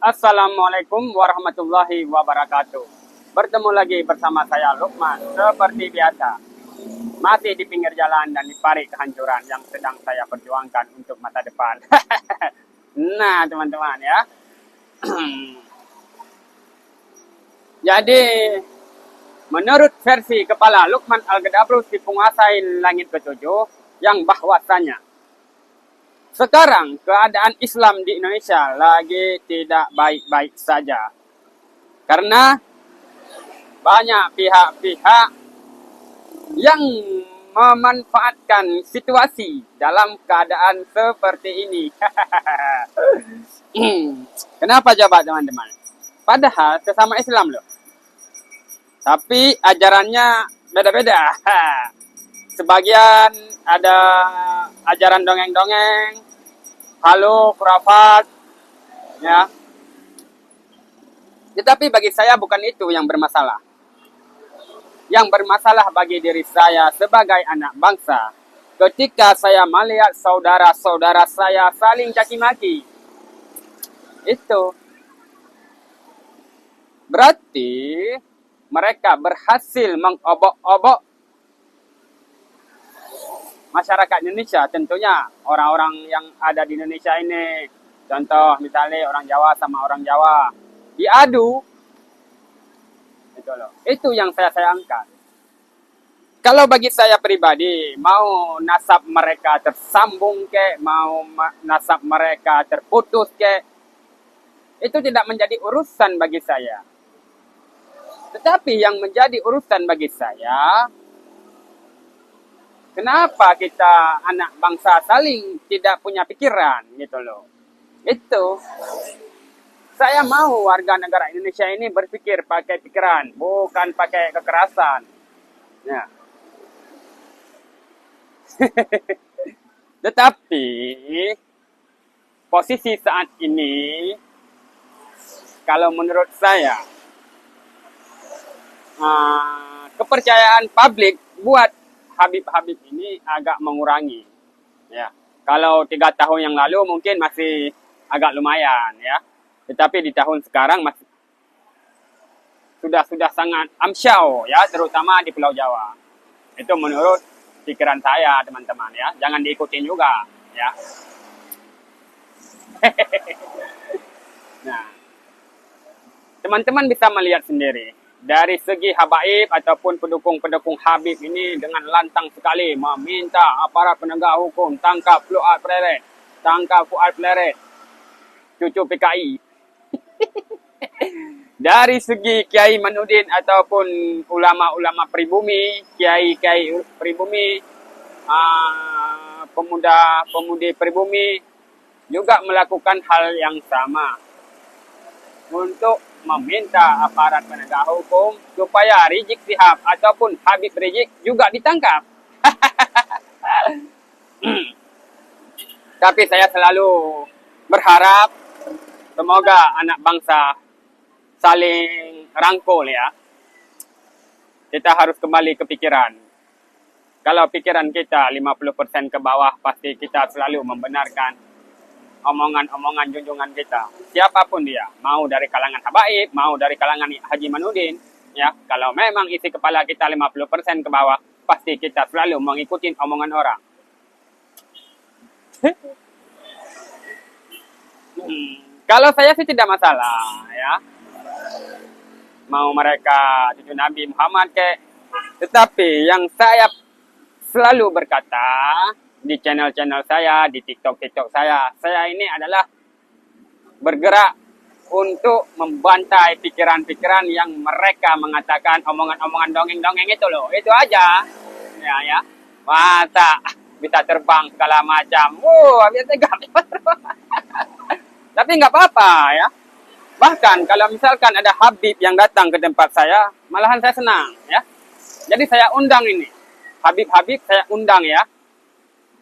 Assalamualaikum warahmatullahi wabarakatuh. Bertemu lagi bersama saya Lukman. Seperti biasa, masih di pinggir jalan dan di parik kehancuran yang sedang saya perjuangkan untuk masa depan. Nah, teman-teman ya. Jadi, menurut versi kepala Lukman Al-Gadabrus si penguasai langit ketujuh, yang bahwasanya sekarang keadaan Islam di Indonesia lagi tidak baik-baik saja. Karena banyak pihak-pihak yang memanfaatkan situasi dalam keadaan seperti ini. Kenapa coba teman-teman? Padahal sesama Islam loh. Tapi ajarannya beda-beda. Sebagian ada ajaran dongeng-dongeng, halo, khurafat, ya. Tetapi bagi saya bukan itu yang bermasalah. Yang bermasalah bagi diri saya sebagai anak bangsa, ketika saya melihat saudara-saudara saya saling caci maki. Itu berarti mereka berhasil mengobok-obok masyarakat Indonesia, tentunya orang-orang yang ada di Indonesia ini. Contoh misalnya orang Jawa sama orang Jawa diadu, itu loh. Itu yang saya sayangkan. Kalau bagi saya pribadi, mau nasab mereka tersambung ke, mau nasab mereka terputus ke, itu tidak menjadi urusan bagi saya. Tetapi yang menjadi urusan bagi saya, kenapa kita anak bangsa saling tidak punya pikiran gitu loh. Itu. Saya mau warga negara Indonesia ini berpikir pakai pikiran, bukan pakai kekerasan. Ya. Tetapi posisi saat ini, kalau menurut saya, kepercayaan publik buat Habib-Habib ini agak mengurangi. Ya, kalau 3 tahun yang lalu mungkin masih agak lumayan ya. Tetapi di tahun sekarang masih sudah sangat amsyau ya, terutama di Pulau Jawa. Itu menurut pikiran saya, teman-teman ya. Jangan diikutin juga ya. Nah, teman-teman bisa melihat sendiri. Dari segi habaib ataupun pendukung-pendukung Habib ini dengan lantang sekali meminta aparat penegak hukum tangkap Fuad Pleret, tangkap Fuad Pleret, cucu PKI. Dari segi Kiai Manudin ataupun ulama-ulama pribumi, kiai-kiai pribumi, pemuda-pemudi pribumi juga melakukan hal yang sama untuk meminta aparat penegak hukum supaya Rizik Syihab ataupun Habib Rizik juga ditangkap. Tapi saya selalu berharap semoga anak bangsa saling rangkul ya. Kita harus kembali ke pikiran. Kalau pikiran kita 50% ke bawah, pasti kita selalu membenarkan omongan-omongan junjungan kita. Siapapun dia, mau dari kalangan habaib, mau dari kalangan Haji Manudin, ya. Kalau memang isi kepala kita 50% ke bawah, pasti kita selalu mengikuti omongan orang. Kalau saya sih tidak masalah, ya. Mau mereka cucu Nabi Muhammad ke, tetapi yang saya selalu berkata di channel-channel saya, di TikTok saya ini adalah bergerak untuk membantai pikiran-pikiran yang mereka mengatakan omongan-omongan dongeng-dongeng itu loh. Itu aja. Ya. Masa bisa terbang segala macam. Biasa gak bisa terbang. Tapi nggak apa-apa ya. Bahkan kalau misalkan ada Habib yang datang ke tempat saya, malahan saya senang ya. Jadi saya undang ini. Habib-Habib saya undang ya.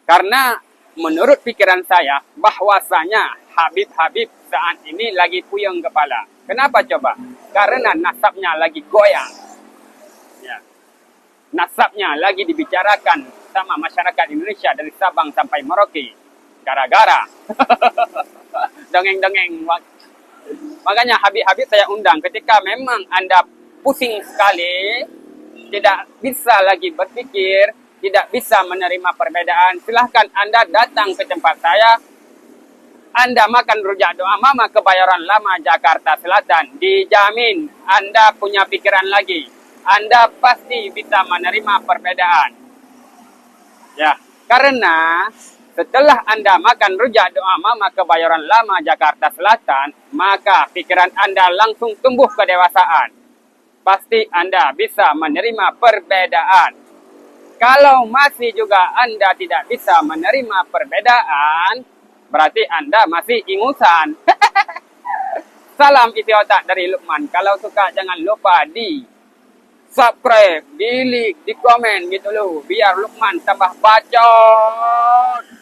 Karena menurut pikiran saya, bahwasanya Habib-Habib saat ini lagi puyeng kepala. Kenapa coba? Karena nasabnya lagi goyang. Ya. Nasabnya lagi dibicarakan sama masyarakat Indonesia dari Sabang sampai Merauke. Gara-gara dongeng-dongeng Makanya Habib-Habib saya undang ketika memang Anda pusing sekali, tidak bisa lagi berpikir, tidak bisa menerima perbedaan, silahkan Anda datang ke tempat saya. Anda makan rujak doa mama Kebayoran Lama Jakarta Selatan, dijamin Anda punya pikiran lagi. Anda pasti bisa menerima perbedaan. Ya, karena setelah Anda makan rujak doa mama Kebayoran Lama Jakarta Selatan, maka pikiran Anda langsung tumbuh kedewasaan. Pasti Anda bisa menerima perbedaan. Kalau masih juga Anda tidak bisa menerima perbedaan, berarti Anda masih ingusan. Salam isi otak dari Lukman. Kalau suka jangan lupa di subscribe, di like, di komen gitu loh. Biar Lukman tambah bacot.